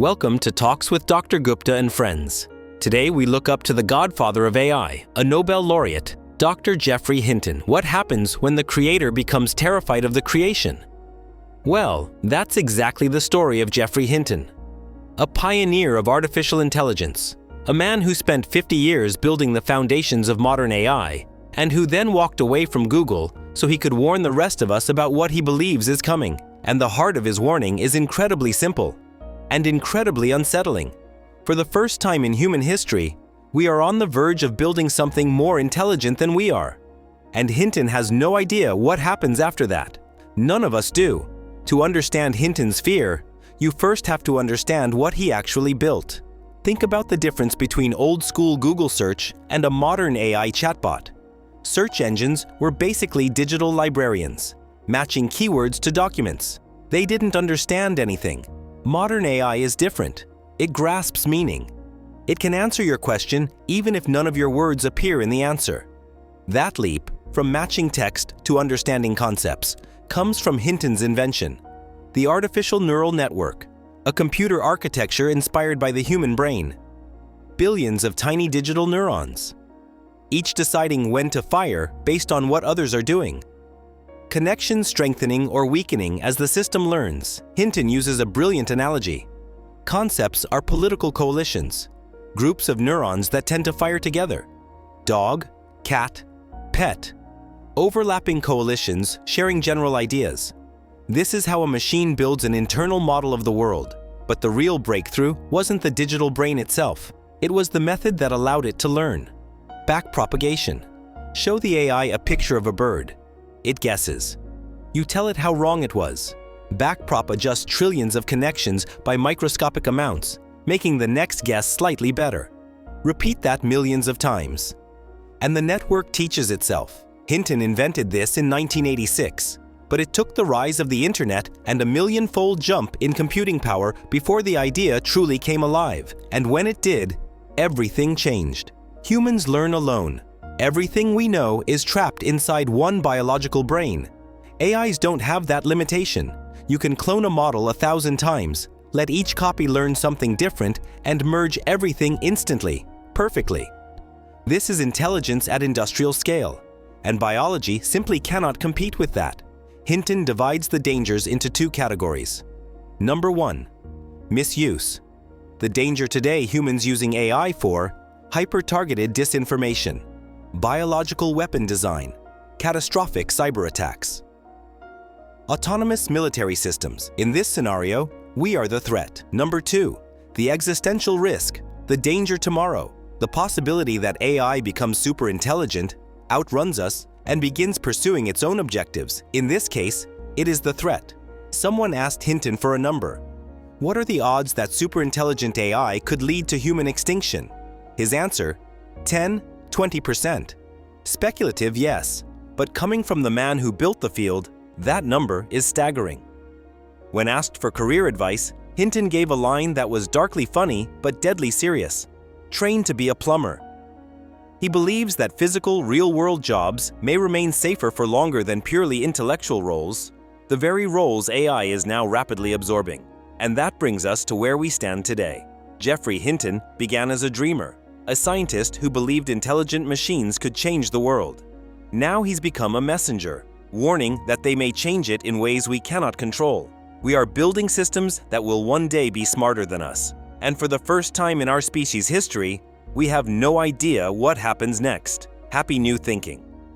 Welcome to Talks with Dr. Gupta and Friends. Today we look up to the Godfather of AI, a Nobel laureate, Dr. Geoffrey Hinton. What happens when the creator becomes terrified of the creation? Well, that's exactly the story of Geoffrey Hinton, a pioneer of artificial intelligence, a man who spent 50 years building the foundations of modern AI, and who then walked away from Google so he could warn the rest of us about what he believes is coming. And the heart of his warning is incredibly simple and incredibly unsettling. For the first time in human history, we are on the verge of building something more intelligent than we are. And Hinton has no idea what happens after that. None of us do. To understand Hinton's fear, you first have to understand what he actually built. Think about the difference between old-school Google search and a modern AI chatbot. Search engines were basically digital librarians, matching keywords to documents. They didn't understand anything. Modern AI is different. It grasps meaning. It can answer your question even if none of your words appear in the answer. That leap, from matching text to understanding concepts, comes from Hinton's invention, the artificial neural network, a computer architecture inspired by the human brain. Billions of tiny digital neurons, each deciding when to fire based on what others are doing. Connections strengthening or weakening as the system learns. Hinton uses a brilliant analogy. Concepts are political coalitions, groups of neurons that tend to fire together. Dog, cat, pet. Overlapping coalitions sharing general ideas. This is how a machine builds an internal model of the world. But the real breakthrough wasn't the digital brain itself. It was the method that allowed it to learn. Backpropagation. Show the AI a picture of a bird. It guesses. You tell it how wrong it was. Backprop adjusts trillions of connections by microscopic amounts, making the next guess slightly better. Repeat that millions of times. And the network teaches itself. Hinton invented this in 1986, but it took the rise of the internet and a million-fold jump in computing power before the idea truly came alive. And when it did, everything changed. Humans learn alone. Everything we know is trapped inside one biological brain. AIs don't have that limitation. You can clone a model 1,000 times, let each copy learn something different, and merge everything instantly, perfectly. This is intelligence at industrial scale, and biology simply cannot compete with that. Hinton divides the dangers into two categories. Number 1, misuse. The danger today humans using AI for: hyper-targeted disinformation, biological weapon design, catastrophic cyber attacks. Autonomous military systems. In this scenario, we are the threat. Number 2, the existential risk, the danger tomorrow, the possibility that AI becomes super intelligent, outruns us, and begins pursuing its own objectives. In this case, it is the threat. Someone asked Hinton for a number. What are the odds that superintelligent AI could lead to human extinction? His answer: 10–20%. Speculative, yes, but coming from the man who built the field, that number is staggering. When asked for career advice, Hinton gave a line that was darkly funny but deadly serious: train to be a plumber. He believes that physical, real-world jobs may remain safer for longer than purely intellectual roles, the very roles AI is now rapidly absorbing. And that brings us to where we stand today. Geoffrey Hinton began as a dreamer, a scientist who believed intelligent machines could change the world. Now he's become a messenger, warning that they may change it in ways we cannot control. We are building systems that will one day be smarter than us. And for the first time in our species' history, we have no idea what happens next. Happy new thinking.